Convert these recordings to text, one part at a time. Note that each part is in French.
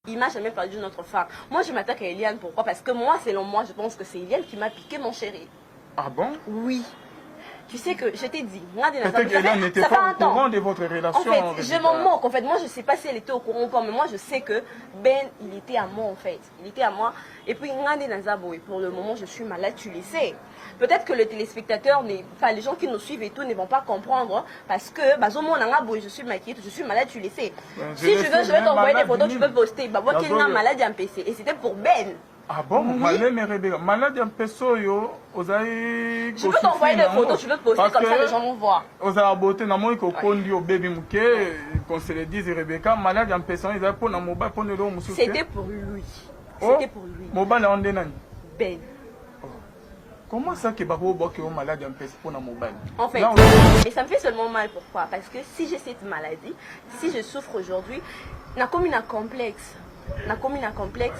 Il m'a jamais parlé d'une autre femme. Moi, je m'attaque à Eliane. Pourquoi? Parce que moi, selon moi, je pense que c'est Eliane qui m'a piqué mon chéri. Ah bon? Oui. Tu sais que je t'ai dit, peut-être qu'Eliane n'était pas au courant de votre relation. En fait, je m'en moque. En fait, moi, je ne sais pas si elle était au courant ou pas, mais moi, je sais que Ben, il était à moi, en fait. Il était à moi. Et puis, pour le moment, je suis malade, tu le sais. Peut-être que le téléspectateur, enfin, les gens qui nous suivent et tout, ne vont pas comprendre parce que, je suis maquillée, je suis malade, tu le sais. Si tu veux, je vais t'envoyer des photos, tu peux poster. Bah, moi, qui est malade, un PC. Et c'était pour Ben. Ah bon? Malade un peso yo, je peux t'envoyer des photos, tu peux poster comme ça, les gens vont voir. Aux abortés, n'a moins qu'au conduit au bébé mouké, qu'on se le dise, Rebecca, malade un peso, ils avaient pour la mobile pour le long. C'était pour lui. C'était pour lui. Mobile en dénan. Ben. Comment ça que Babo Bok est malade un peso pour la mobile? En fait, et ça me fait seulement mal. Pourquoi? Parce que si j'ai cette maladie, si je souffre aujourd'hui, n'a comme une complexe.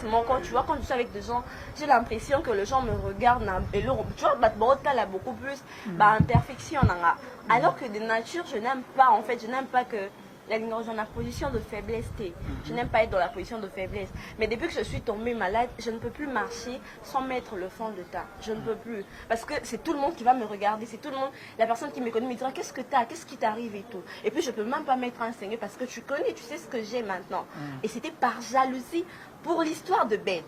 Moi, quand tu vois, quand je suis avec des gens, j'ai l'impression que les gens me regardent et tu vois, là beaucoup plus imperfection. Alors que de nature, je n'aime pas, en fait, je n'aime pas que dans la position de faiblesse. Je n'aime pas être dans la position de faiblesse. Mais depuis que je suis tombée malade, je ne peux plus marcher sans mettre le fond de teint. Je ne peux plus. Parce que c'est tout le monde qui va me regarder. C'est tout le monde. La personne qui me connaît me dira qu'est-ce que tu as, qu'est-ce qui t'arrive et tout. Et puis je ne peux même pas m'être enseignée parce que tu connais, tu sais ce que j'ai maintenant. Et c'était par jalousie pour l'histoire de Ben.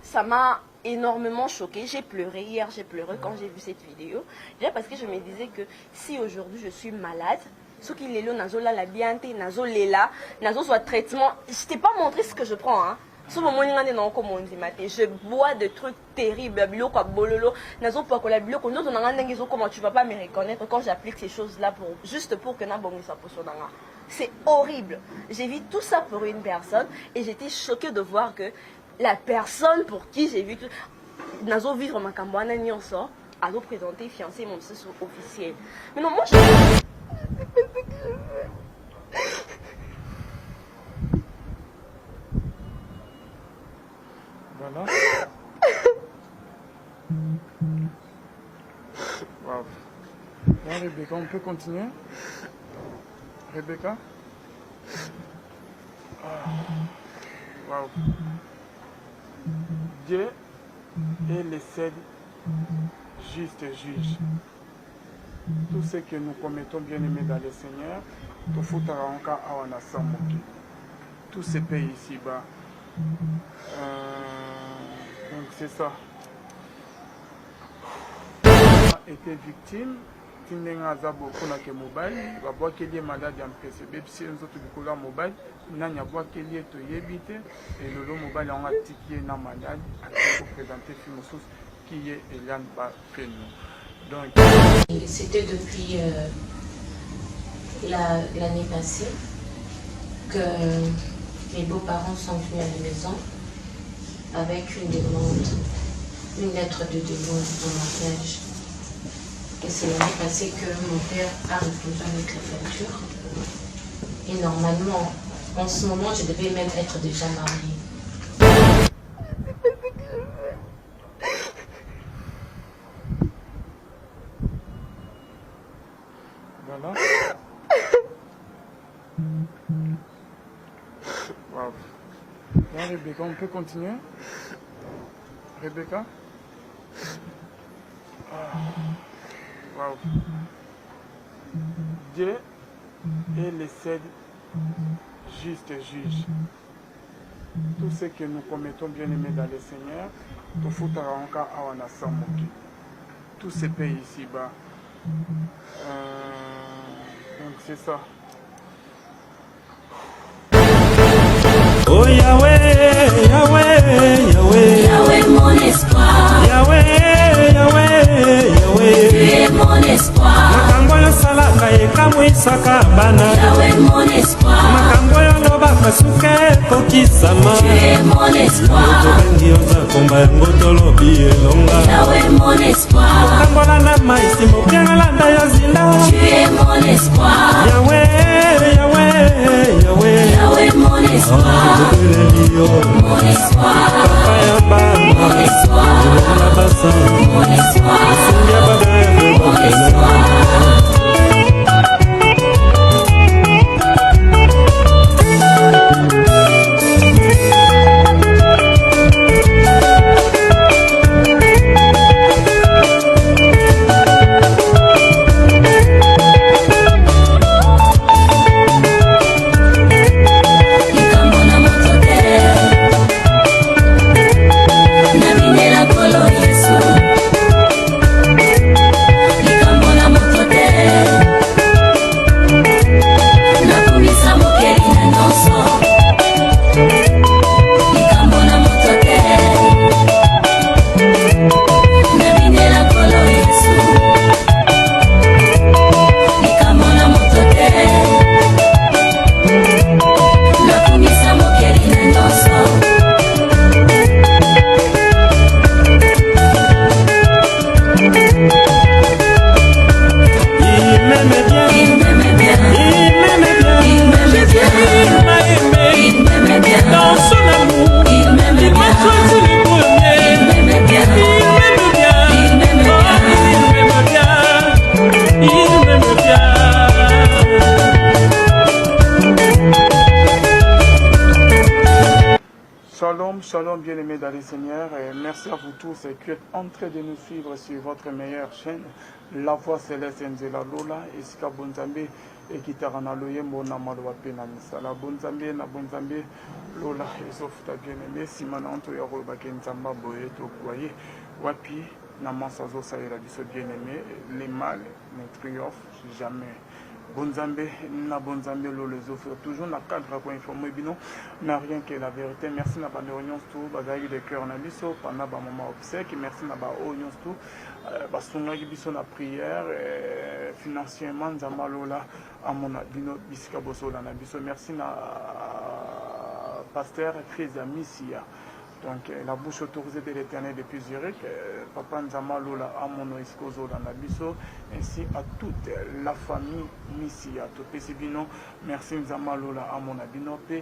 Ça m'a énormément choquée. J'ai pleuré. Hier, j'ai pleuré quand j'ai vu cette vidéo. Déjà parce que je me disais que si aujourd'hui je suis malade, ce qu'il est là, nazola la bienté, nazolela, nazo soit traitement. Je t'ai pas montré ce que je prends, hein. Ce moment je bois des trucs terribles, comment tu vas pas me reconnaître quand j'applique ces choses-là juste pour que c'est horrible. J'ai vu tout ça pour une personne et j'étais choquée de voir que la personne pour qui j'ai vu tout, nazo vivre ma campagne nyonso, a présenter fiancé mon sous officiel. Mais non, moi je voilà. Wow. Là, Rebecca, on peut continuer? Rebecca? Wow. Dieu est le seul juste juge. Tout ce que nous commettons, bien aimés dans le Seigneur, tout foutera encore à Wanasamoki. Tout se paye ici-bas. Donc c'est ça. Était victime, tinenga zabo kuna ke mobile, babwa kelie malade en PCB, si nous autres du couleur mobile, nanya bois kelie to yebite, et le mobile on a tiqué na malade, pour présenter film qui est Eliane Bafenou. C'était depuis l'année passée que mes beaux-parents sont venus à la maison avec une demande, une lettre de demande en mariage. Et c'est l'année passée que mon père a répondu avec la facture. Et normalement, en ce moment, je devais même être déjà mariée. Voilà. Wow. Là, Rebecca, on peut continuer? Rebecca? Wow. Dieu est le seul juste juge. Tout ce que nous commettons, bien aimés dans le Seigneur, tout foutera encore à Wanasamoki. Tout se paye ici-bas. Donc c'est ça. Oh Yahweh, Yahweh, Yahweh, Yahweh mon espoir, Yahweh, Yahweh, Yahweh, tu es mon espoir, makambo yo sala ngai kamwisaka bana, Yahweh mon espoir, makambo yo loba kasuke kokisama, tu es mon espoir, tobengi oza komba yango tolobi elonga, Yahweh mon espoir, makambola na maisi mopiangalanda yo zinda, tu es mon espoir, Yahweh, Yahweh, Yahweh, Yahweh mon espoir, mon espoir, papa ya bana, mon espoir, elonga basa, mon espoir, singia bagaya mon espoir. Shalom, shalom, bien-aimés dans les Seigneurs, et merci à vous tous qui êtes en train de nous suivre sur votre meilleure chaîne, La Voix Céleste Nzela Lola, et Sika Bonzambe, et qui t'a renaloyé mon amalwa penamisa. La Bonzambe, na Bonzambe, Lola, et sauf ta bien-aimé, si maintenant tu as rebaké Nzamba Boye, tu croyez, Wapi, Namasazo Saïra, du bien-aimé, les mâles ne triomphent jamais. Bonzambe, na Bonzambe, les offre toujours na cadre pour informer bino, n'a rien que la vérité. Merci na bande oignons tout, bagaille de cœur na biso, pendant ba moment obsèque, merci na ba oignons tout, basunga biso na prière, financièrement nzamba lola amona bino bisika boso na biso. Merci na pasteur Chris Amicia. Donc la bouche autorisée de l'Éternel depuis Zurich, Papa Nzama Lola Amono Iskozo dans Nabiso, ainsi à toute la famille Missia. Topesibino, merci Nzama Lola Amona Binope,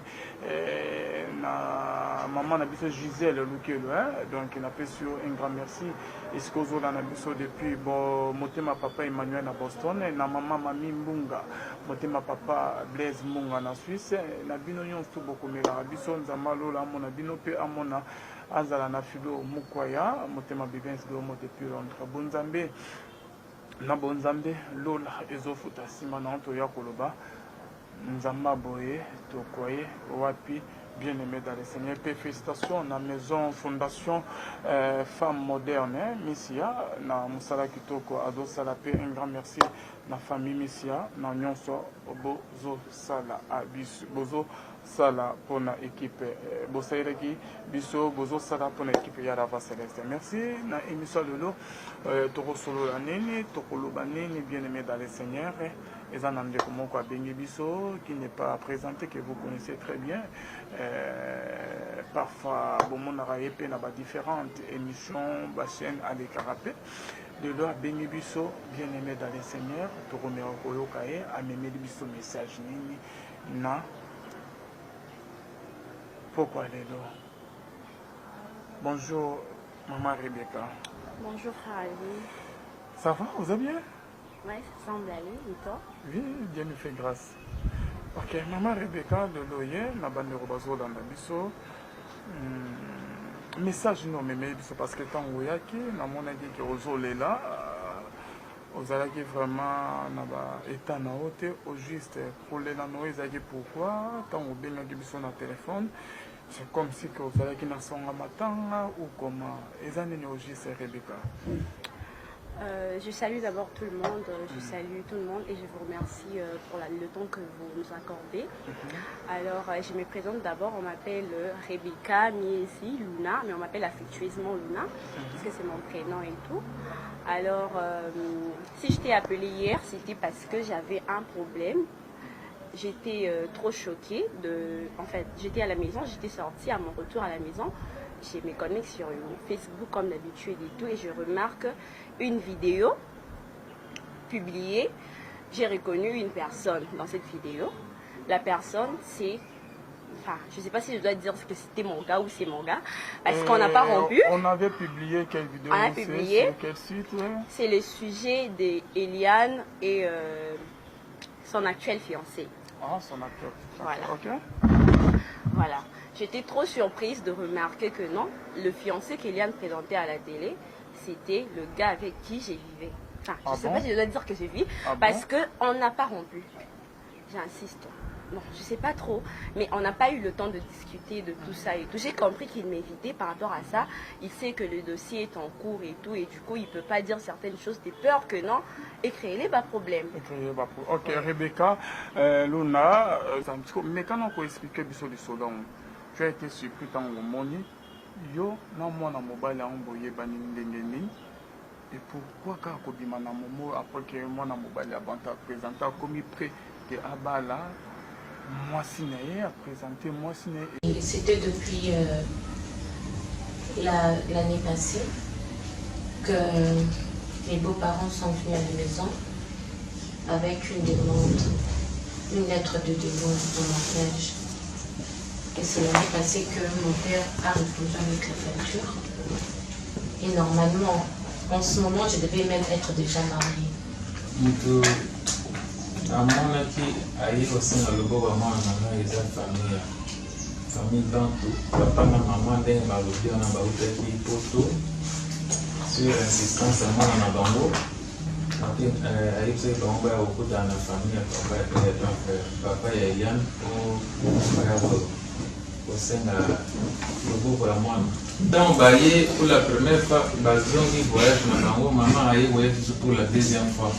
na maman Nabiso Gisèle Lukelo, donc il a fait sur un grand merci Iskozo dans Nabiso depuis Motema Papa Emmanuel à Boston, na maman Mami Mbunga, Motema Papa Blaise Mbunga en Suisse, Nabino Yon Stuboko Mela Biso Nzama Lola Amona Binope Amona. Azala na filo mukwaya motema bibens do mote pirontra bonzambe na bonzambe lola ezofuta sima na to ya koloba nzamba boye to koye wapi bien-aimé dans le Seigneur. Félicitations na maison fondation femme moderne Missia na musala kitoko ado sala pe un grand merci na famille Missia na nyonso bozo sala abis bozo sala pour na équipe bosaireki biso bozo sala pour na équipe ya Rava Céleste. Merci na émission lolo toko solo la nene toko loba nene bien-aimé dans le Seigneur. Et un andé comme quoi Bengibiso qui n'est pas présenté, que vous connaissez très bien. Parfois, bon, on a épé dans différentes émissions, chaîne à des carapés. De là, Bengibiso, bien aimé dans les Seigneurs, tu remets au Koyokae, à m'aimer biso message nini, na. Pourquoi elle est là? Bonjour, maman Rebecca. Bonjour, Ali. Ça va, vous allez bien? Oui, ça semble aller, et toi? Oui, Dieu nous fait grâce. Ok, maman Rebecca de Loye, na bande robazo dans la biso. Message non, mais biso parce que tant oyaki, na mon avis que ozole là, ozalaki vraiment na ba état na haute, au juste pour les noise zaki pourquoi tant au bengaki biso na téléphone. C'est comme si que ozalaki na songa matanga ou comment. Ezane ni au juste Rebecca. Je salue d'abord tout le monde, je salue tout le monde et je vous remercie pour le temps que vous nous accordez. Alors, je me présente d'abord, on m'appelle Rebecca Miesi Luna, mais on m'appelle affectueusement Luna, parce que c'est mon prénom et tout. Alors, si je t'ai appelé hier, c'était parce que j'avais un problème. J'étais trop choquée En fait, j'étais à la maison, j'étais sortie à mon retour à la maison. Je me connecte sur Facebook comme d'habitude et tout, et je remarque une vidéo publiée. J'ai reconnu une personne dans cette vidéo. La personne, c'est... Enfin, je ne sais pas si je dois dire que c'était mon gars ou c'est mon gars, parce qu'on n'a pas rompu. On avait publié quelle vidéo? On a publié. Sur quel site? C'est le sujet d'Eliane et son actuel fiancé. Ah, son acteur. Voilà. Ok. Voilà. J'étais trop surprise de remarquer que non, le fiancé qu'Eliane présentait à la télé, c'était le gars avec qui j'ai vivé. Enfin, je ne sais pas si je dois dire que je vis, parce qu'on n'a pas rompu. J'insiste. Non, je ne sais pas trop, mais on n'a pas eu le temps de discuter de tout ça et tout. J'ai compris qu'il m'évitait par rapport à ça. Il sait que le dossier est en cours et tout, et du coup, il ne peut pas dire certaines choses de peur que non, et créer les problèmes. Ok, Rebecca, Luna, mais quand on peut expliquer tu as été surpris dans le monde, yo, non, moi, dans mon mobile, on voyait Banindengeni. Et pourquoi quand on dit mon momo, après que moi, dans mon mobile, avant de présenter, comme il prêt que Abala, moi, signé, à présenter, moi, signé. C'était depuis l'année passée que mes beaux-parents sont venus à la maison avec une demande, une lettre de demande en mariage. Et c'est l'année passée que mon père a répondu avec la facture. Et normalement, en ce moment, je devais même être déjà mariée. famille Bantou, papa na maman ndenge balobi wana bautaki poto sur insistance ya mwana na bango ayebisaki bango baya kokutana na famille ya papa ya Eliane baya kosenga loboko ya mwana ntango baye pour la première fois bazongi voyage na bango mama aye voyage biso pour la deuxième fois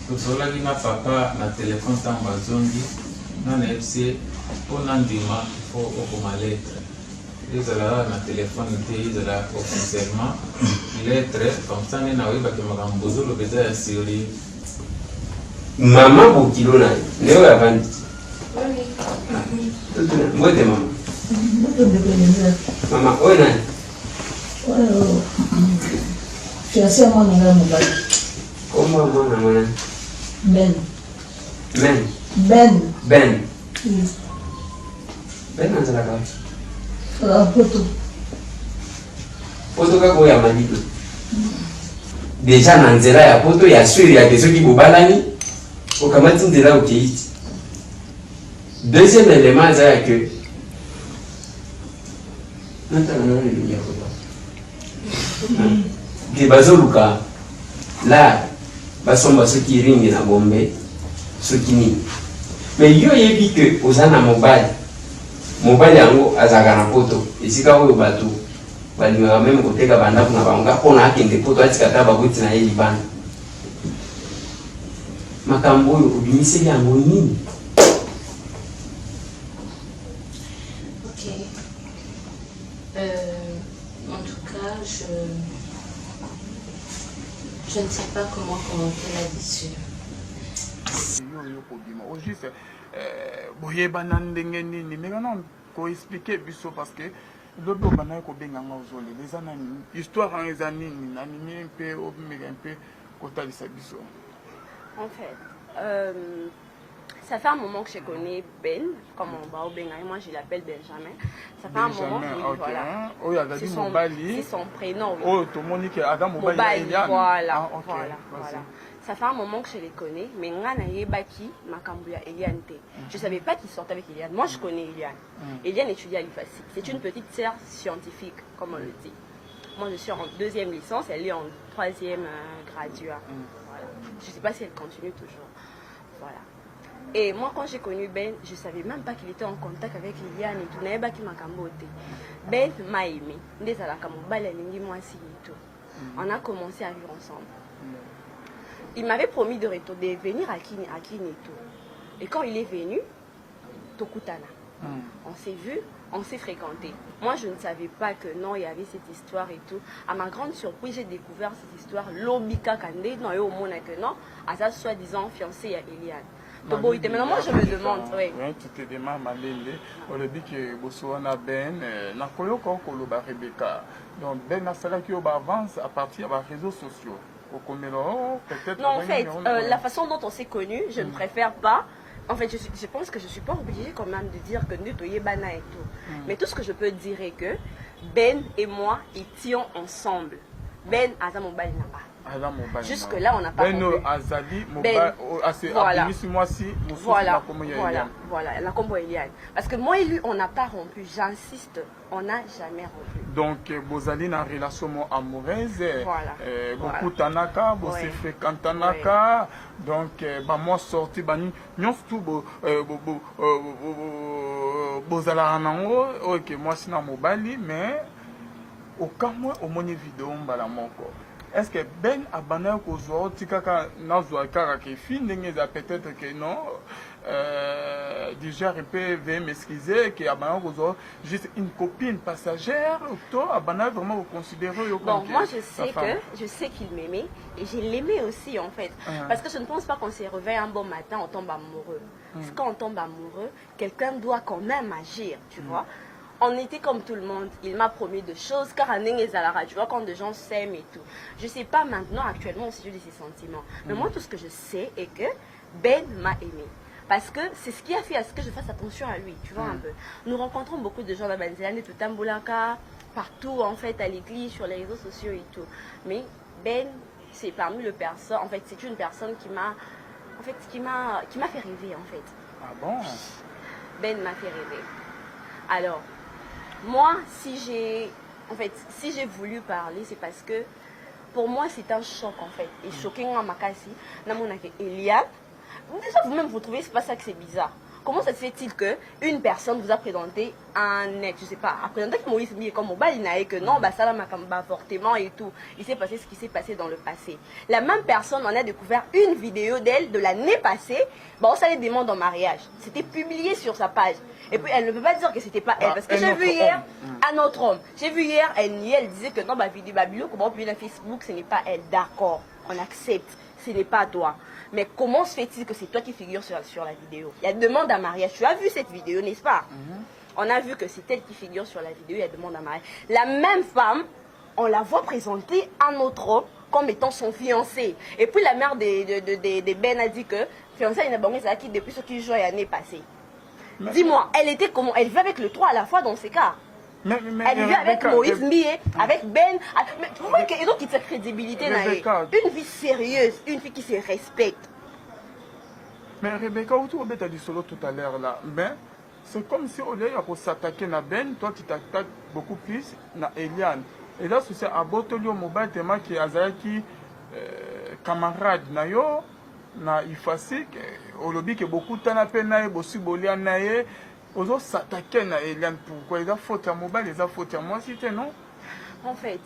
tosolaki na papa na telefone ntango bazongi nana yebisi mpona ndima ifo okoma lettre ezalaka na telefone te ezalaka officiellement lettre comme ça nde naoyebaki makambo bozoloba eza ya sérieux mama bokilo na ye nde oyo avandi mbote mama mama oyo nani fiancé ya mwana ngai mobali komba mwana mwana Ben men Ben ben azalaka poto poto kaka oyo ya malito deja na nzela ya poto ya swiri yake soki bobalani okamati nzela okeiti deuxième élément eza ya ke natala nano elongi ya koto ke bazoluka la basomba soki ringi na bombe soki nini mais yo yebi ke oza na mobali yango azalaka na poto esika oyo bato balingaka meme koteka bandako na bango mpona akende poto atika ta baboti na ye libanda makambo oyo obimiseli yango nini? Ok. En tout cas, je ne sais pas comment commenter là-dessus. Juste boyebana ndenge nini mais non ko expliquer biso parce que lobo bana ko benga ngozole les anani histoire en les années nani un peu au un peu kotalisa biso. En fait ça fait un moment que je connais Ben, comme on va au Benga, moi je l'appelle Benjamin. Ça fait un moment, oui, okay. Voilà. Oh, c'est son prénom. Oui. Oh, tout le monde qui Adam Mobali. Voilà, ah, okay. voilà. Ça fait un moment que je les connais, mais Ngana Yebaki, Makambuya, Eliane. Je ne savais pas qu'il sortait avec Eliane. Moi je connais Eliane. Eliane étudie à l'IFACI. C'est une petite sœur scientifique, comme on le dit. Moi je suis en 2e licence, elle est en 3e graduat. Voilà. Je ne sais pas si elle continue toujours. Voilà. Et moi, quand j'ai connu Ben, je ne savais même pas qu'il était en contact avec Liliane et tout. Ben m'a aimé. On a commencé à vivre ensemble. Il m'avait promis de venir à Kini et tout. Et quand il est venu, Tokutana, on s'est vu, on s'est fréquenté. Moi, je ne savais pas que non, il y avait cette histoire et tout. À ma grande surprise, j'ai découvert cette histoire. Lobika Kande, non, et au monde que non, à sa soi-disant fiancée à Eliane. Maintenant, moi je me demande, oui. Tu te demandes, Malele, on le dit que Bosoana Ben, n'a pas eu Koloba Rebecca. Donc Ben a fallu qu'il avance à partir des réseaux sociaux. Non, en fait, la façon dont on s'est connus, je ne préfère pas. En fait, je pense que je ne suis pas obligée quand même de dire que nous sommes Bana et tout. Mais tout ce que je peux dire est que Ben et moi étions ensemble. Ben a mon bal n'a pas. Jusque-là, on n'a pas compris. Voilà, la combo Eliane. Parce que moi et lui, on n'a pas rompu. J'insiste, on n'a jamais rompu. Donc, vous allez dans une relation amoureuse. Beaucoup Tanaka, vous se fréquentanaka. Donc, moi sorti, nous tout, vous allez en haut. Ok, moi, je suis dans mon bali, mais au cas où, au moins, vidéo, est-ce que Ben a banné au jour, Tikaka Nazwa Karaki, peut-être que non, déjà, il peut m'excuser qu'il a banné au jour, juste une copine passagère, toi, a banné vraiment vous considérer. Bon, moi je sais qu'il m'aimait et je l'aimais aussi en fait. Parce que je ne pense pas qu'on s'est réveillé un bon matin, on tombe amoureux. Parce quand on tombe amoureux, quelqu'un doit quand même agir, tu vois. On était comme tout le monde. Il m'a promis de choses. Car tu vois, quand des gens s'aiment et tout. Je ne sais pas maintenant, actuellement, au sujet de ses sentiments. Mais moi, tout ce que je sais est que Ben m'a aimé. Parce que c'est ce qui a fait à ce que je fasse attention à lui. Tu vois un peu. Nous rencontrons beaucoup de gens dans Banzélane, tout Tamboulaka, partout, en fait, à l'église, sur les réseaux sociaux et tout. Mais Ben, c'est parmi les personnes. En fait, c'est une personne qui m'a fait rêver, en fait. Ah bon? Ben m'a fait rêver. Alors, moi, si j'ai voulu parler, c'est parce que pour moi, c'est un choc en fait. Et choqué en Makassi, Eliane. Déjà, vous-même, vous trouvez, c'est pas ça que c'est bizarre. Comment ça se fait-il qu'une personne vous a présenté un net, je sais pas, a présenté que Moïse Mie comme mobile, il n'a que non, bah ça là, avortement et tout. Il s'est passé ce qui s'est passé dans le passé. La même personne, on a découvert une vidéo d'elle de l'année passée, bah on s'allait demande en mariage. C'était publié sur sa page. Et puis elle ne peut pas dire que c'était pas elle, parce que j'ai vu hier un autre homme. J'ai vu hier, elle disait que non, bah vidéo, bah bilo, comment publier dans Facebook, ce n'est pas elle. D'accord, on accepte, ce n'est pas toi. Mais comment se fait-il que c'est toi qui figures sur la vidéo? Il y a demande à mariage. Tu as vu cette vidéo, n'est-ce pas? On a vu que c'est elle qui figure sur la vidéo, il y a demande à mariage. La même femme, on la voit présenter un autre homme comme étant son fiancé. Et puis la mère des Ben a dit que fiancé, il n'a pas ça qui depuis ce qui joue l'année passée. Dis-moi, elle était comment? Elle vit avec le 3 à la fois dans ces cas. Mais elle vit avec Moïse Mie, avec Ben. Mais vous voyez qu'ils ont quitté sa crédibilité. Une vie sérieuse, une fille qui se respecte. Mais Rebecca, où tu as dit solo tout à l'heure là, mais c'est comme si au lieu de s'attaquer à Ben, toi tu t'attaques beaucoup plus à Eliane. Et là, c'est à Botolio Mobile, tellement qui Azaki camarade na yo, na Ifasik, au lobby que beaucoup de temps à peine naïe, bossu bolia naïe. Aux autres s'attaquer à Eliane, pourquoi ils ont faute à mobile, ils ont faute à moi, si tu non? En fait,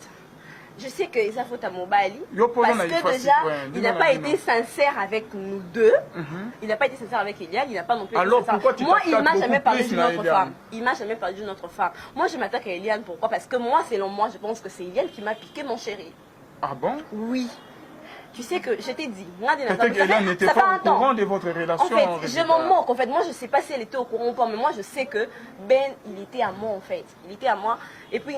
je sais qu'ils ont faute à mobile, parce que déjà, il n'a pas été sincère avec nous deux, il n'a pas été sincère avec Eliane, il n'a pas non plus été sincère. Moi, il ne m'a jamais parlé d'une autre femme. Il m'a jamais parlé d'une autre femme. Moi, je m'attaque à Eliane, pourquoi? Parce que moi, selon moi, je pense que c'est Eliane qui m'a piqué mon chéri. Ah bon? Oui. Tu sais que je t'ai dit, peut-être qu'Eliane n'était pas au courant de votre relation. En fait, je m'en moque. En fait, moi, je ne sais pas si elle était au courant ou pas, mais moi, je sais que Ben, il était à moi, en fait. Il était à moi. Et puis,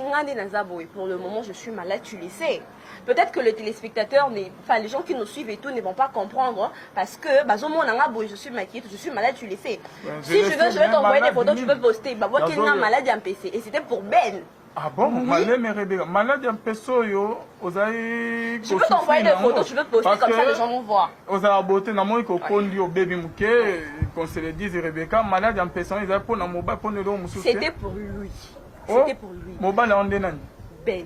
pour le moment, je suis malade, tu le sais. Peut-être que les téléspectateurs, enfin, les gens qui nous suivent et tout, ne vont pas comprendre parce que, je suis maquillée, je suis malade, tu le sais. Si tu veux, je vais t'envoyer des photos, tu peux poster. Bah, moi, quelqu'un malade, un PC. Et c'était pour Ben. Ah bon? Malade, mais Rebecca, malade un peu yo, je peux t'envoyer des photos, tu peux poster comme ça, les gens vont voir. Aux abotés, na moi, qu'on dit au bébé mouké, qu'on se le dise, Rebecca, malade un peu, ils avaient pour la mobile, pour le long, c'était pour lui. C'était pour lui. Mobile en dénan. Ben.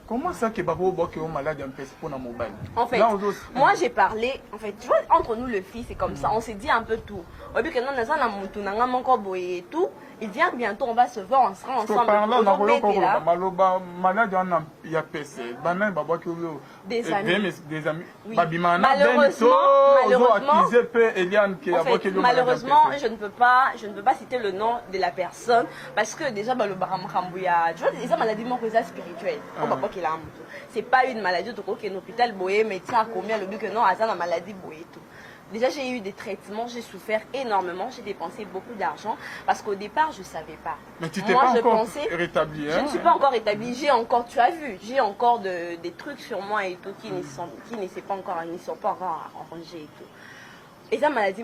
Comment ça que Babo Bok est malade un peu pour la mobile? En fait, moi j'ai parlé, en fait, tu vois, entre nous, le fils, c'est comme ça, on s'est dit un peu tout. Au début, que nous avons encore boyé et tout. Il vient bientôt, on va se voir, on sera ensemble. Des amis. Malheureusement, je ne peux pas citer le nom de la personne parce que déjà, tu vois, c'est maladie spirituelle. C'est pas une maladie qui est un hôpital boyé, médecin à combien le but que non, c'est une maladie boyé tout. Déjà, j'ai eu des traitements, j'ai souffert énormément, j'ai dépensé beaucoup d'argent parce qu'au départ, je ne savais pas. Mais tu t'es pas encore rétabli, hein? Je ne suis pas encore rétablie, j'ai encore, tu as vu, j'ai encore des trucs sur moi et tout qui ne sont pas encore arrangés et tout. Et ça, maladie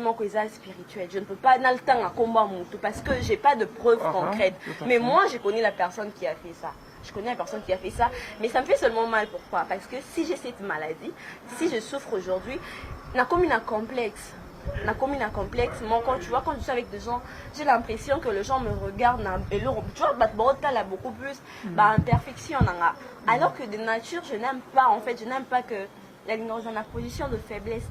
spirituelle, je ne peux pas dans le temps à combattre mon tout parce que je n'ai pas de preuves concrètes. Mais moi, je connais la personne qui a fait ça. Je connais la personne qui a fait ça, mais ça me fait seulement mal. Pourquoi? Parce que si j'ai cette maladie, si je souffre aujourd'hui, na comme une complexe. Moi, quand tu vois, quand je suis avec des gens, j'ai l'impression que les gens me regardent et leur, tu vois, a beaucoup plus imperfection. Alors que de nature, je n'aime pas, en fait, je n'aime pas que dans la position de faiblesse.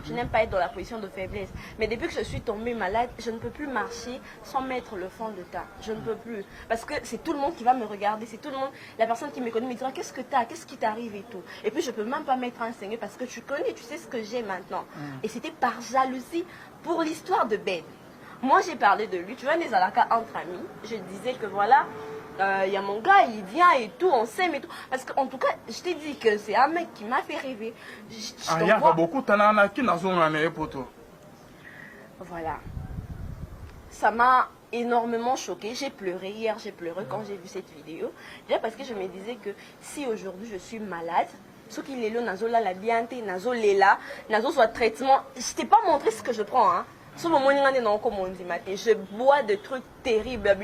Je n'aime pas être dans la position de faiblesse. Mais depuis que je suis tombée malade, je ne peux plus marcher sans mettre le fond de teint. Je ne peux plus. Parce que c'est tout le monde qui va me regarder. C'est tout le monde. La personne qui me connaît me dira qu'est-ce que tu as, qu'est-ce qui t'arrive et tout. Et puis je ne peux même pas mettre un seigneur parce que tu connais, tu sais ce que j'ai maintenant. Et c'était par jalousie pour l'histoire de Ben. Moi j'ai parlé de lui. Tu vois, les alaka entre amis. Je disais que voilà. Il y a mon gars, il vient et tout, on s'aime et tout. Parce qu'en tout cas, je t'ai dit que c'est un mec qui m'a fait rêver. Il y a beaucoup de qui n'a pas pour toi. Voilà. Ça m'a énormément choquée. J'ai pleuré hier, j'ai pleuré quand j'ai vu cette vidéo. Déjà parce que je me disais que si aujourd'hui je suis malade, ce qui est là, nazo la bienté, nazo lela, nazo soit traitement. Je t'ai pas montré ce que je prends, hein. Je bois des trucs terribles,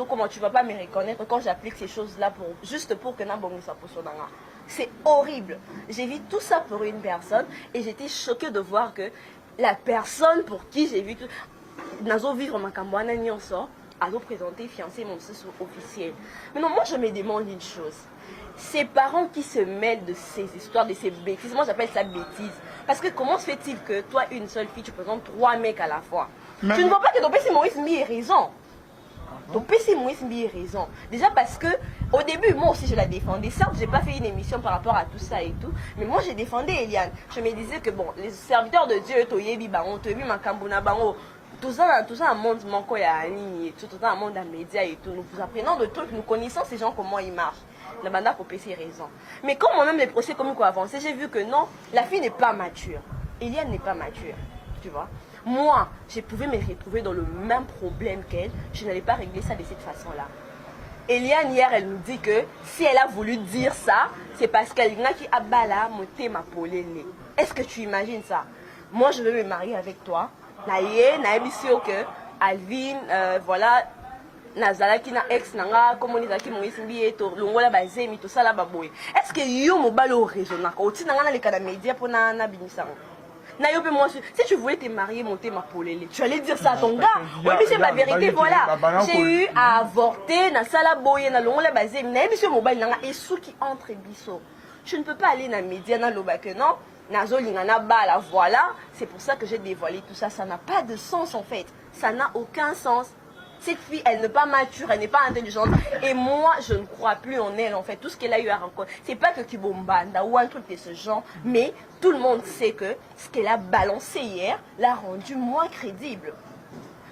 comment tu vas pas me reconnaître quand j'applique ces choses-là juste pour que c'est horrible. J'ai vu tout ça pour une personne et j'étais choquée de voir que la personne pour qui j'ai vu tout... nazo vivre makambo wana nyonso azo présenter fiancé mon sous officiel. Maintenant moi je me demande une chose. Ces parents qui se mêlent de ces histoires, de ces bêtises, moi j'appelle ça bêtise. Parce que comment se fait-il que toi, une seule fille, tu présentes 3 mecs à la fois? Mais... Tu ne vois pas que ton PC Maurice Mi ait raison. Ton PC Maurice Mi ait raison. Déjà parce que, au début, moi aussi je la défendais. Certes, j'ai pas fait une émission par rapport à tout ça et tout, mais moi j'ai défendu Eliane. Je me disais que bon, les serviteurs de Dieu, Toyebi Bango, Toyebi Makambuna Bango, tout ça un monde manquant à et tout ça un monde à médias et tout. Nous vous apprenons de trucs, nous connaissons ces gens, comment ils marchent. La banda pour PC raison. Mais comme moi-même les procès comme quoi avancer, j'ai vu que non, la fille n'est pas mature. Eliane n'est pas mature, tu vois. Moi, je pouvais me retrouver dans le même problème qu'elle, je n'allais pas régler ça de cette façon-là. Eliane hier, elle nous dit que si elle a voulu dire ça, c'est parce qu'elle n'a qui abala monté ma polélé. Est-ce que tu imagines ça? Moi, je veux me marier avec toi. Naïe, naïbisio que Alvin, voilà. Nazalaki na ex nanga comme on izaki Moïse Mbié to longola bazemi to sala baboy. Est-ce que yo mobalo raisonnable oti nanga na les canaux médias pour na binisa? Na yo pe moi si tu voulais te marier monter ma polélé, tu allais dire ça à ton gars. Oui mais c'est ma vérité voilà. J'ai eu à avorter na sala boye na longola bazemi na emission mobile nanga et sous qui entre biso. Je ne peux pas aller na médias na loba que non. Nazo lingana bala voilà, c'est pour ça que j'ai dévoilé tout ça, ça n'a pas de sens en fait. Ça n'a aucun sens. Cette fille, elle n'est pas mature, elle n'est pas intelligente. Et moi, je ne crois plus en elle, en fait. Tout ce qu'elle a eu à rencontrer, c'est pas que Kibombanda ou un truc de ce genre. Mais tout le monde sait que ce qu'elle a balancé hier l'a rendu moins crédible.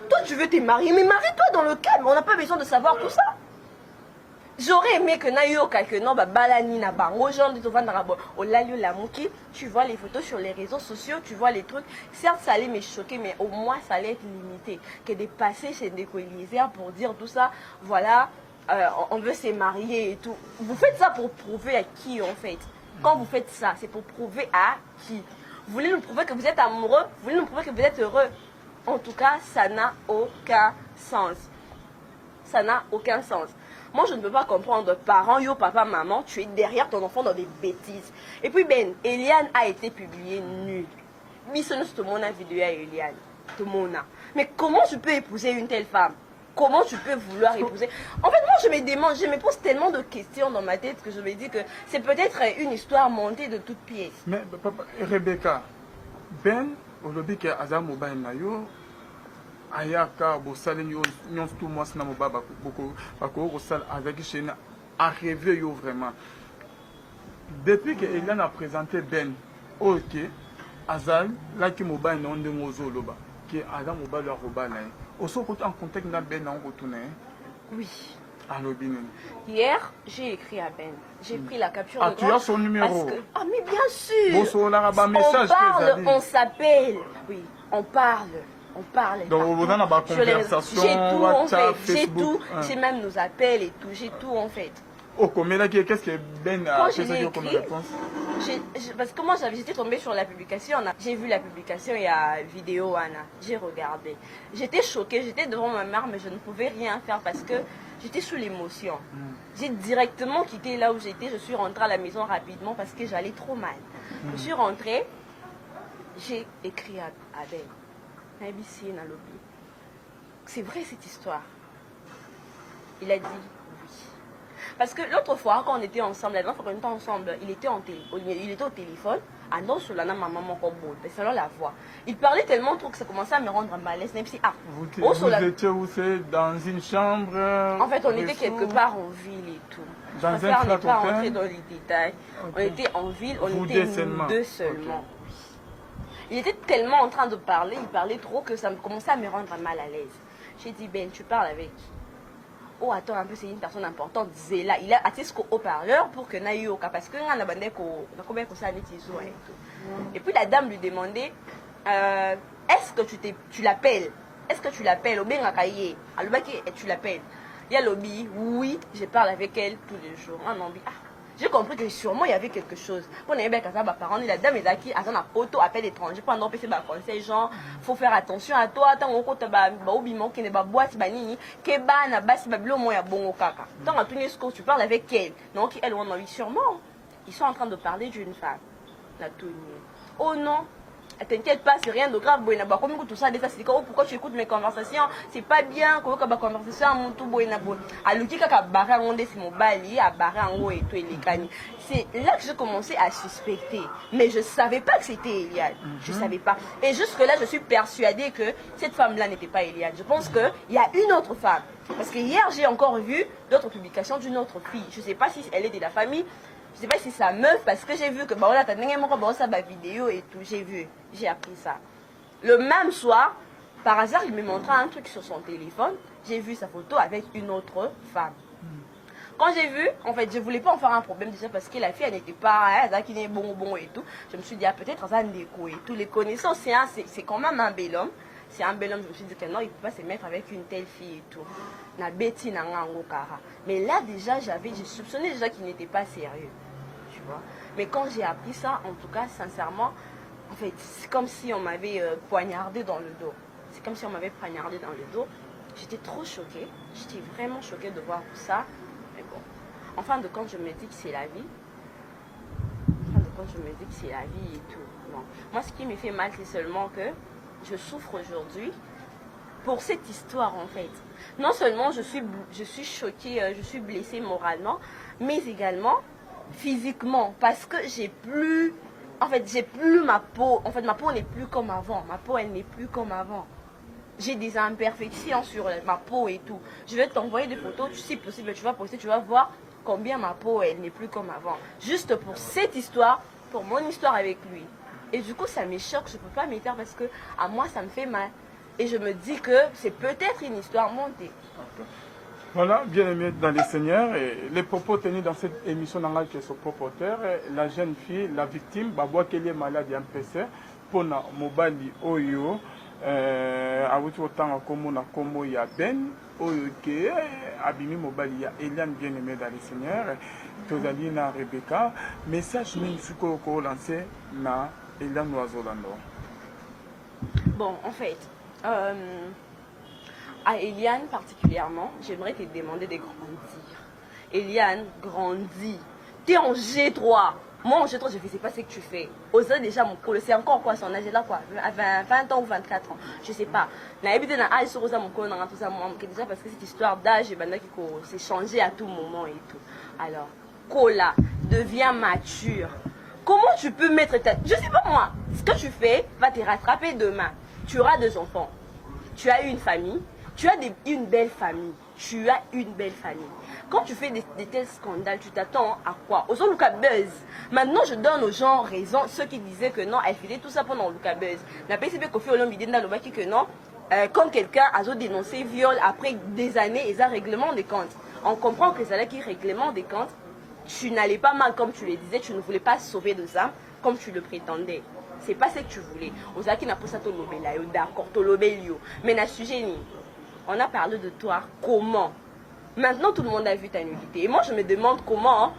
Toi, tu veux te marier, mais marie-toi dans le calme. On n'a pas besoin de savoir tout ça. J'aurais aimé que Nayoka, que non, balani na bango, genre de Tovan Darabo, au Lalio Lamouki, tu vois les photos sur les réseaux sociaux, tu vois les trucs. Certes, ça allait me choquer, mais au moins, ça allait être limité. Que de passer chez Ndeko Eliezer pour dire tout ça, voilà, on veut se marier et tout. Vous faites ça pour prouver à qui, en fait? Quand vous faites ça, c'est pour prouver à qui? Vous voulez nous prouver que vous êtes amoureux? Vous voulez nous prouver que vous êtes heureux? En tout cas, ça n'a aucun sens. Ça n'a aucun sens. Moi, je ne peux pas comprendre, parents, yo, papa, maman, tu es derrière ton enfant dans des bêtises. Et puis, Ben, Eliane a été publiée nulle. Mission, tout le monde a vidéo à Eliane. Tout le monde a. Mais comment tu peux épouser une telle femme? Comment tu peux vouloir épouser? En fait, moi, je me demande, je me pose tellement de questions dans ma tête que je me dis que c'est peut-être une histoire montée de toutes pièces. Mais, papa, Rebecca, Ben, aujourd'hui, que Azam Mobile Nayo, ayaka bosale nyonso tout moi na mobaba bako bosala avec chaîne arrivé yo vraiment depuis que Eliane a présenté Ben OK azal là qui mobile non de ngozoloba qui Adam mobile la robala aussi côté en contact na Ben na retourner. Oui. Allô Binen. Hier, j'ai écrit à Ben. J'ai pris la capture de tu as son numéro? Parce que... Ah mais bien sûr. Message on parle, on s'appelle. Oui, on parle. On parle. Donc, vous avez une conversation, j'ai tout WhatsApp, en fait. J'ai tout. J'ai même nos appels et tout. J'ai tout en fait. Oh, mais là, qu'est-ce que Ben a fait comme réponse? Parce que moi, j'étais tombée sur la publication. J'ai vu la publication, il y a vidéo, Anna. J'ai regardé. J'étais choquée. J'étais devant ma mère, mais je ne pouvais rien faire parce que j'étais sous l'émotion. J'ai directement quitté là où j'étais. Je suis rentrée à la maison rapidement parce que j'allais trop mal. Je suis rentrée. J'ai écrit à Ben. C'est vrai cette histoire. Il a dit oui. Parce que l'autre fois, quand on était ensemble, la dernière fois qu'on était ensemble, il était au téléphone. Ah non, sur la maman, selon la voix. Il parlait tellement trop que ça commençait à me rendre mal à l'aise. Même si, vous étiez où? C'est dans une chambre? En fait, on était quelque part en ville et tout. Dans un flat ne pas rentrer dans les détails. Okay. On était en ville, on vous était nous deux seulement. Okay. Il était tellement en train de parler, il parlait trop que ça commençait à me rendre mal à l'aise. J'ai dit, Ben, tu parles avec qui? Oh, attends un peu, c'est une personne importante. Zéla, il a attisé au haut-parleur pour que Nayoka, parce que on a bandé combien ça allait et tout. Et puis la dame lui demandait, est-ce que tu l'appelles? Est-ce que tu l'appelles? Au bien cahier. Alors tu l'appelles. Il y a lobby, oui, je parle avec elle tous les jours. J'ai compris que sûrement il y avait quelque chose. Pour les parents, la dame est là qui a un auto appel étranger pour un conseil genre faut faire attention à toi tant on compte qui n'est pas boîte banini que na basi bablo mo ya bongo kaka. Tant à tous ce tu parles avec elle. Donc elle on a sûrement ils sont en train de parler d'une femme. La Tony. Oh non, t'inquiète pas, c'est rien de grave. Comme tout ça, c'est pourquoi tu écoutes mes conversations, c'est pas bien. Quand tu conversation, mon tout à l'outil à barrer en des mobile, à barrer en haut et tout, et les cani. C'est là que j'ai commencé à suspecter. Mais je savais pas que c'était Eliane. Je savais pas. Et jusque-là, je suis persuadée que cette femme-là n'était pas Eliane. Je pense qu'il y a une autre femme. Parce que hier, j'ai encore vu d'autres publications d'une autre fille. Je sais pas si elle est de la famille. Je sais pas si c'est sa meuf, parce que j'ai vu que voilà, t'as une vidéo et tout. J'ai appris ça. Le même soir, par hasard, il me montra un truc sur son téléphone. J'ai vu sa photo avec une autre femme. Quand j'ai vu, en fait, je voulais pas en faire un problème déjà parce que la fille, elle n'était pas, elle qui n'est bon et tout. Je me suis dit, peut-être ça déco et tout. Les connaissances, c'est quand même un bel homme. C'est un bel homme, je me suis dit que non, il ne peut pas se mettre avec une telle fille et tout. Mais là, déjà, j'ai soupçonné déjà qu'il n'était pas sérieux. Tu vois. Mais quand j'ai appris ça, en tout cas, sincèrement, en fait, c'est comme si on m'avait poignardé dans le dos. C'est comme si on m'avait poignardé dans le dos. J'étais trop choquée. J'étais vraiment choquée de voir ça. Mais bon, en fin de compte, je me dis que c'est la vie. En fin de compte, je me dis que c'est la vie et tout. Bon. Moi, ce qui me fait mal, c'est seulement que je souffre aujourd'hui pour cette histoire, en fait. Non seulement je suis choquée, je suis blessée moralement, mais également physiquement, parce que j'ai plus ma peau. En fait, ma peau n'est plus comme avant. Ma peau, elle n'est plus comme avant. J'ai des imperfections sur ma peau et tout. Je vais t'envoyer des photos, si possible, tu vas poster, tu vas voir combien ma peau, elle n'est plus comme avant. Juste pour cette histoire, pour mon histoire avec lui. Et du coup, ça me choque, je ne peux pas m'y faire parce que à moi, ça me fait mal. Et je me dis que c'est peut-être une histoire montée. Voilà, bien aimé dans les seigneurs, et les propos tenus dans cette émission dans qui est son propriétaire, la jeune fille, la victime, Babwa qu'elle est malade et MPC, pour na mobali oyo, awuti otanga komo na komo ya Ben, oyo ke abimi mobali ya Eliane bien aimé dans les seigneurs, tozali na Rebecca, message nini suko ko lancé na Eliane Oiseau-Lando. Bon, en fait, à Eliane particulièrement, j'aimerais te demander de grandir. Eliane, grandis. T'es en G3. Moi, en G3, je ne sais pas ce que tu fais. Osa déjà, mon colo, c'est encore quoi son âge là, quoi 20 ans ou 24 ans. Je ne sais pas. N'a habité dans l'âge sur Osa, mon colo, tout ça, moi, déjà parce que cette histoire d'âge, c'est changé à tout moment et tout. Alors, Kola, deviens mature. Comment tu peux mettre ta... Je sais pas moi. Ce que tu fais va te rattraper demain. Tu auras 2 enfants. Tu as une famille. Tu as une belle famille. Tu as une belle famille. Quand tu fais des tels scandales, tu t'attends à quoi? Aux autres, Luca Buzz. Maintenant, je donne aux gens raison. Ceux qui disaient que non, elle faisait tout ça pendant Luca Buzz. La PCB Kofi Olomide n'a le que non. Quand quelqu'un a dénoncé viol après des années, ils ont règlement des comptes. On comprend que c'est là qui règlement des comptes. Tu n'allais pas mal comme tu le disais, tu ne voulais pas sauver de ça comme tu le prétendais. C'est pas ce que tu voulais. Osaki n'a pas ça to lobela yo d'accord to lobelio. Mais na sujet ni. On a parlé de toi comment. Maintenant tout le monde a vu ta nudité. Et moi je me demande comment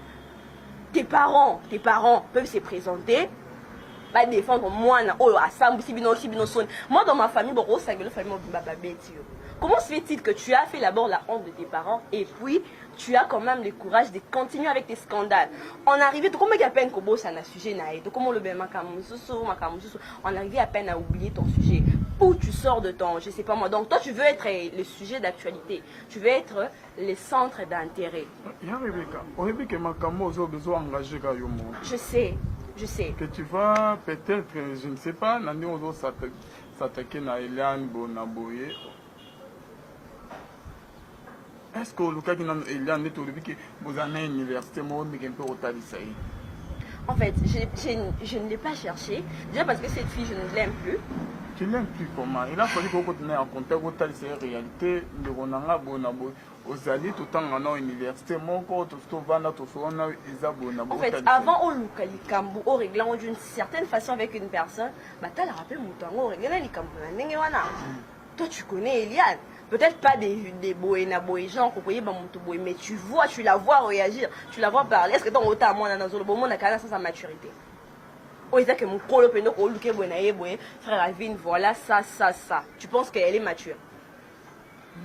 tes parents peuvent se présenter, va défendre moi oh asambu sibino son. Moi dans ma famille bon ça que la famille baba beti. Comment se fait-il que tu as fait d'abord la honte de tes parents et puis tu as quand même le courage de continuer avec tes scandales? On arrivait, comment il y a peine qu'on bosse à un sujet, comment le on arrivait à peine à oublier ton sujet. Où tu sors de ton, je sais pas moi. Donc toi tu veux être le sujet d'actualité, tu veux être le centre d'intérêt. Je sais. Que tu vas peut-être, je ne sais pas, Nani Ozo s'attaquer à Eliane Bonaboye. Est-ce que le cas qui n'a Eliane est au début que vous en avez une université, moi, mais un peu au Talisaï? En fait, je ne l'ai pas cherché. Déjà parce que cette fille, je ne l'aime plus. Tu l'aimes plus comment? Il a fallu qu'on continue en contact au Talisaï réalité. Le Ronanga Bonaboye. Aux alliés, tout en allant à l'université, mon corps, tout ce qu'on a, tout ce qu'on a, en fait, avant, au Lukali Kambu, au réglant d'une certaine façon avec une personne, tu as le rappel, au réglant, toi, tu connais Eliane. Peut-être pas des boéna gens, mais tu la vois réagir, tu la vois parler. Est-ce que dans autant moi dans le bon monde a sa maturité? Oh, il que mon colo peno ko luke bonaye boye, frère Alvin, voilà ça. Tu penses qu'elle est mature?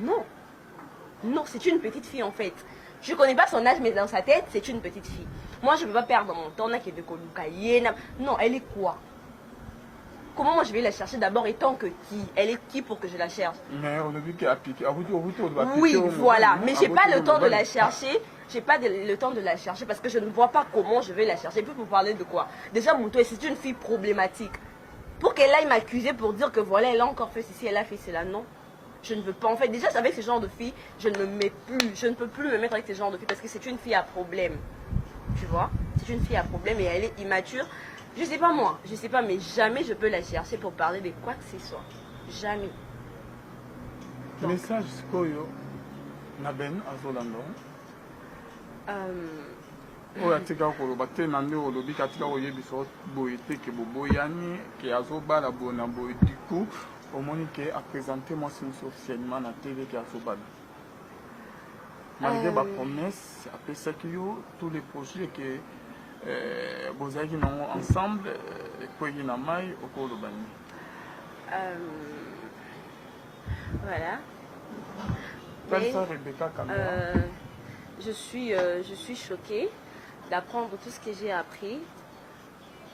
Non. Non, c'est une petite fille en fait. Je ne connais pas son âge, mais dans sa tête, c'est une petite fille. Moi, je ne peux pas perdre mon temps. Non, elle est quoi? Comment moi je vais la chercher d'abord étant que qui? Elle est qui pour que je la cherche? Mais on a vu qu'elle a piqué. Oui, voilà. Mais j'ai pas le temps de la chercher. J'ai pas le temps de la chercher parce que je ne vois pas comment je vais la chercher. Puis pour parler de quoi? Déjà, Mouto, c'est une fille problématique. Pour qu'elle aille m'accuser pour dire que voilà, elle a encore fait ceci, elle a fait cela, non. Je ne veux pas. En fait, déjà, avec ce genre de fille, je ne me mets plus. Je ne peux plus me mettre avec ce genre de fille parce que c'est une fille à problème. Tu vois? C'est une fille à problème et elle est immature. Je sais pas moi, je sais pas, mais jamais je peux la chercher pour parler de quoi que ce soit. Jamais. Donc, message Skoyo, Naben Azolando. Oyo atika koloba te na nde olobi katika koyebisa boye te ke boboyani ke azobala boye na boye du coup omoni ke apresente mwasi mosusu officiellement na tv ke azobala malgré bapromesse apesaki yo tous les projets ke bozalaki nango ensemble ekweki na mai okoloba nini? Voilà. Comme ça, Rebecca Caméra. Je suis choquée d'apprendre tout ce que j'ai appris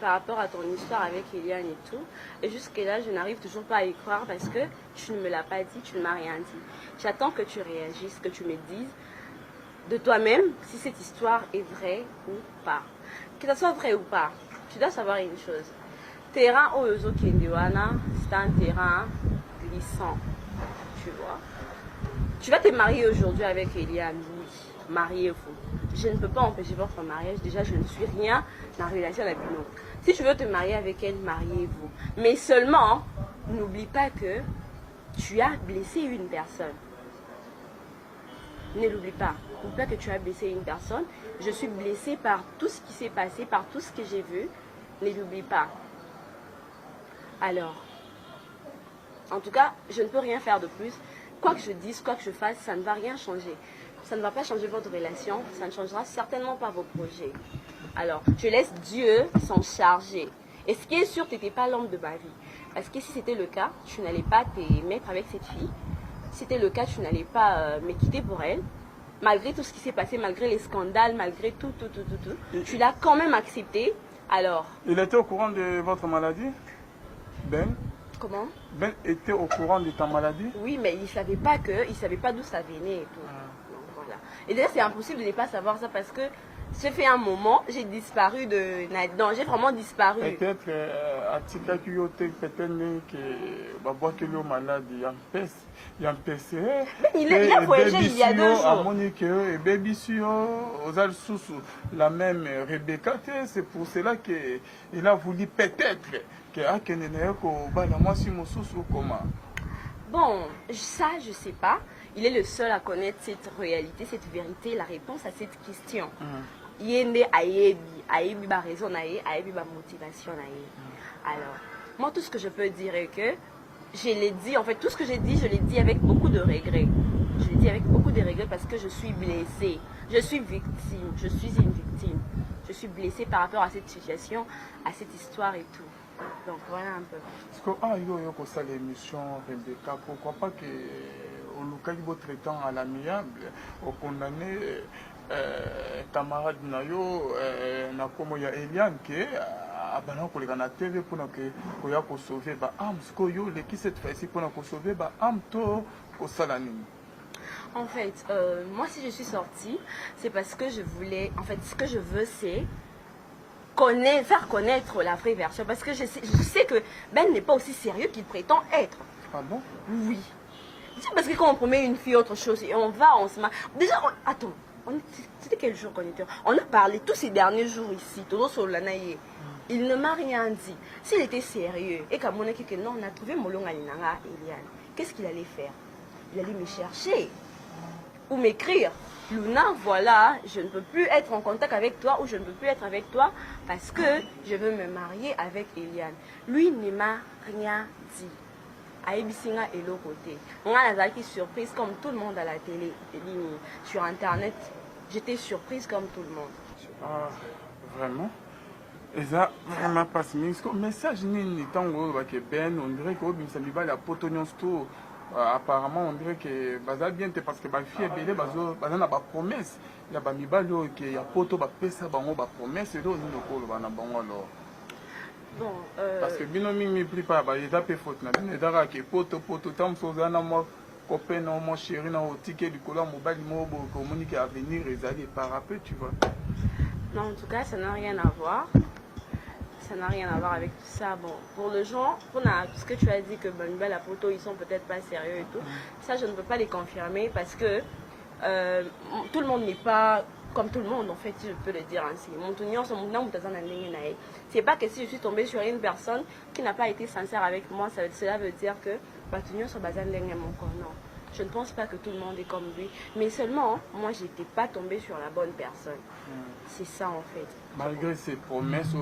par rapport à ton histoire avec Eliane et tout. Et jusque-là, je n'arrive toujours pas à y croire parce que tu ne me l'as pas dit, tu ne m'as rien dit. J'attends que tu réagisses, que tu me dises de toi-même si cette histoire est vraie ou pas. Que ça soit vrai ou pas, tu dois savoir une chose. Terrain Oyozo Kendewana, c'est un terrain glissant. Tu vois. Tu vas te marier aujourd'hui avec Eliane, oui. Mariez-vous. Je ne peux pas empêcher votre mariage. Déjà, je ne suis rien dans la relation avec nous. Si tu veux te marier avec elle, mariez-vous. Mais seulement, n'oublie pas que tu as blessé une personne. Ne l'oublie pas. N'oublie pas que tu as blessé une personne. Je suis blessée par tout ce qui s'est passé, par tout ce que j'ai vu. Ne l'oublie pas. Alors, en tout cas, je ne peux rien faire de plus. Quoi que je dise, quoi que je fasse, ça ne va rien changer. Ça ne va pas changer votre relation, ça ne changera certainement pas vos projets. Alors, je laisse Dieu s'en charger. Et ce qui est sûr, tu n'étais pas l'homme de ma vie. Parce que si c'était le cas, tu n'allais pas te mettre avec cette fille. Si c'était le cas, tu n'allais pas me quitter pour elle. Malgré tout ce qui s'est passé, malgré les scandales, malgré tout. Tu l'as quand même accepté. Alors... Il était au courant de votre maladie, Ben? Comment? Ben était au courant de ta maladie? Oui, mais il ne savait pas d'où ça venait et tout. Donc, voilà. Et d'ailleurs, c'est impossible de ne pas savoir ça parce que j'ai fait un moment, j'ai disparu de... j'ai vraiment disparu. Peut-être Atika Kuyote, peut-être que Babouak est malade, il y a un PC. Il a voyagé il y a 2 jours. À Monique et Baby Sio, aux Al-Soussou, la même Rebecca, c'est pour cela qu'il a voulu peut-être que bon, ça je sais pas. Il est le seul à connaître cette réalité, cette vérité, la réponse à cette question. Yende ayebi ba raison nae, ayebi ba motivation nae. Alors, moi tout ce que je peux dire est que je l'ai dit, en fait tout ce que j'ai dit, je l'ai dit avec beaucoup de regrets. Je l'ai dit avec beaucoup de regrets parce que je suis blessée. Je suis victime, je suis une victime. Je suis blessée par rapport à cette situation, à cette histoire et tout. Donc voilà un peu. Parce que ça l'émission Rebecca, pourquoi pas que au local votre temps à l'amiable, au condamné camarade nayo na comme il y a Eliane qui abana ko na TV pour que ya ko sauver ba am ce que yo le qui cette fois-ci pour ko sauver ba am to ko salanini. En fait, moi si je suis sortie, c'est parce que je voulais, en fait ce que je veux c'est faire connaître la vraie version parce que je sais que Ben n'est pas aussi sérieux qu'il prétend être. Ah bon? Oui. C'est parce que quand on promet une fille autre chose et on se marie. Déjà, attends, c'était quel jour qu'on était? On a parlé tous ces derniers jours ici, tout sur l'anaïe. Il ne m'a rien dit. S'il était sérieux et qu'à mon équipe, non, on a trouvé Molong Alinanga et Eliane, qu'est-ce qu'il allait faire? Il allait me chercher ou m'écrire. Luna, voilà, je ne peux plus être en contact avec toi ou je ne peux plus être avec toi parce que je veux me marier avec Eliane. Lui ne m'a rien dit. Aïbisinga et l'autre côté. On a été surprise comme tout le monde à la télé, sur internet. J'étais surprise comme tout le monde. Ah, vraiment? Et ça, vraiment pas si message ni tant que Ben, on dirait que ça lui va la potonion tout. Apparemment, on dirait que ça bien parce que ma fille est belle, ça n'a pas promesse. Il y a pas mis balle qui a poto ba pesa bango ba promesse et donc nous le col va na bango alors. Bon, parce que bino mingi pris par ba eza pe faute na bino ezaka ke poto tam soza na moi copain na moi chéri na otike likolo ya mobali moko boye komoni ke avenir ezali eparape tu vois. Non, en tout cas, ça n'a rien à voir. Ça n'a rien à voir avec tout ça. Bon, pour le genre, ce que tu as dit que Banouba, la photo, ils sont peut-être pas sérieux et tout, ça, je ne peux pas les confirmer parce que tout le monde n'est pas comme tout le monde, en fait, si je peux le dire ainsi. C'est pas que si je suis tombée sur une personne qui n'a pas été sincère avec moi, cela veut dire que non. Je ne pense pas que tout le monde est comme lui. Mais seulement, moi, je n'étais pas tombée sur la bonne personne. C'est ça, en fait. Malgré ces promesses,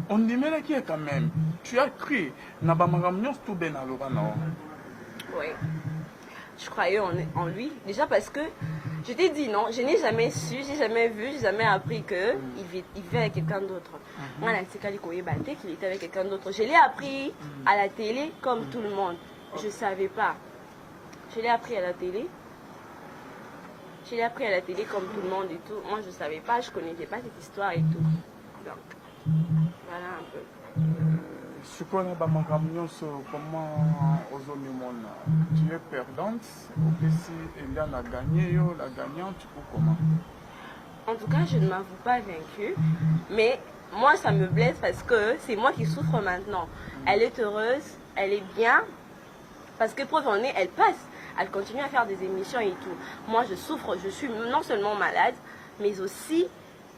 on dit, mais qui est quand même. Tu as cru. Oui. Je croyais en lui. Déjà parce que, je t'ai dit non, je n'ai jamais su, j'ai jamais vu, j'ai jamais appris qu'il vivait avec quelqu'un d'autre. Moi, qu'il était avec quelqu'un d'autre. Je l'ai appris à la télé comme tout le monde. Je ne savais pas. Je l'ai appris à la télé. Je l'ai appris à la télé comme tout le monde et tout. Moi, je ne savais pas, je ne connaissais pas cette histoire et tout. Donc, voilà un peu. Comment tu es perdante, si Eliane a gagné, la gagnante, ou comment? En tout cas, je ne m'avoue pas vaincue, mais moi, ça me blesse parce que c'est moi qui souffre maintenant. Elle est heureuse, elle est bien, parce que preuve en est, elle passe, elle continue à faire des émissions et tout. Moi, je souffre, je suis non seulement malade, mais aussi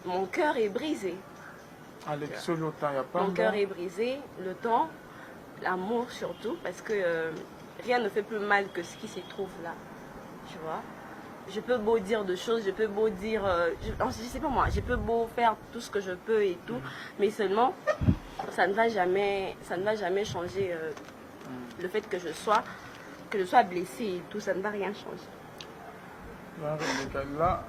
mon cœur est brisé. Mon cœur est brisé, le temps, l'amour surtout, parce que rien ne fait plus mal que ce qui se trouve là, tu vois. Je peux beau dire de choses, je peux beau dire, je sais pas moi, je peux beau faire tout ce que je peux et tout, mais seulement, ça ne va jamais changer le fait que je sois blessée et tout, ça ne va rien changer. Là,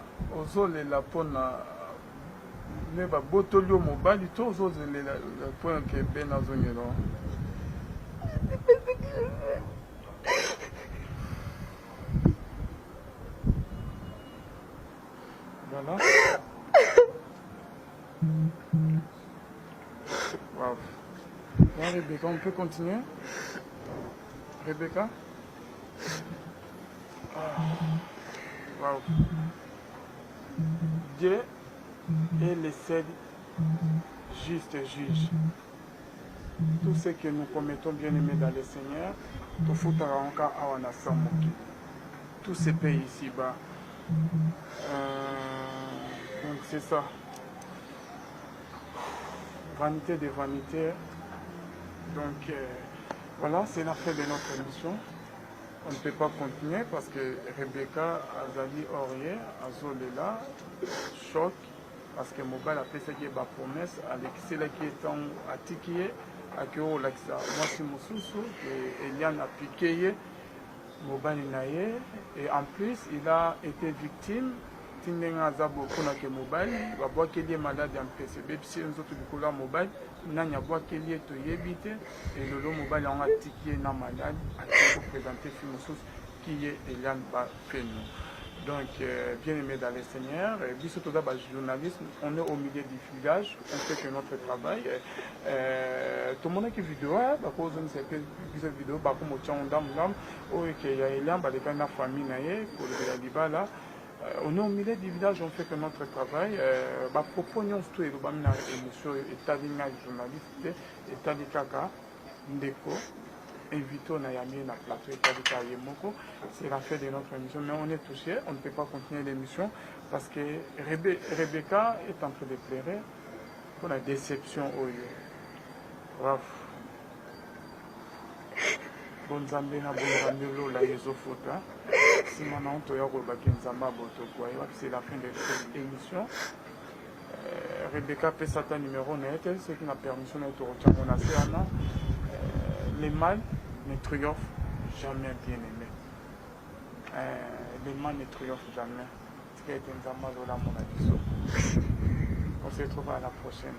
mais ba botolio mobali to ozozele la point que ben azongelo. Voilà. Wow. Bon, Rebecca, on peut continuer? Rebecca? Wow. Dieu est le seul juste juge. Tout ce que nous commettons, bien aimés dans le Seigneur, tout se paye ici-bas. Donc c'est ça. Vanité de vanité. Donc voilà, c'est la fin de notre émission. On ne peut pas continuer parce que Rebecca Azali Aurier, Azolela, choc. Parce que mobile a fait ce qui est ma promesse, avec celle qui est en Atikié, à Kyo Laxa. Moi, c'est Moussoussou, et Eliane a piqué mobile naïe, et en plus, il a été victime. Tindenga Zabo Konake mobile, il va voir qu'il est malade en PCB, si nous autres du couleur mobile, il a voir qu'il est yébité, et le mobile en Atikié n'a malade, à présenter Moussous qui est Eliane Bafenou. Donc, bien aimé dans le Seigneur, journaliste, on est au milieu du village, on fait que notre travail. Tout le monde qui vidéo, vidéo, on est au milieu du village, on fait que notre travail. Proposons tout et l'émission journaliste, Ndeko. Invitons Nayami na plateau et Yemoko. C'est la fin de notre émission, mais on est touché, on ne peut pas continuer l'émission parce que Rebecca est en train de pleurer pour la déception au lieu. Bref. Bonne zambé na bonne zambé la yezofota. Si maintenant on toya ko bakenzamba boto quoi, c'est la fin de cette émission. Rebecca peut sa numéro net, ce qui n'a permission de retirer mon affaire. Les mal ne triomphent jamais, bien aimé. Les mal ne triomphent jamais. On se retrouve à la prochaine.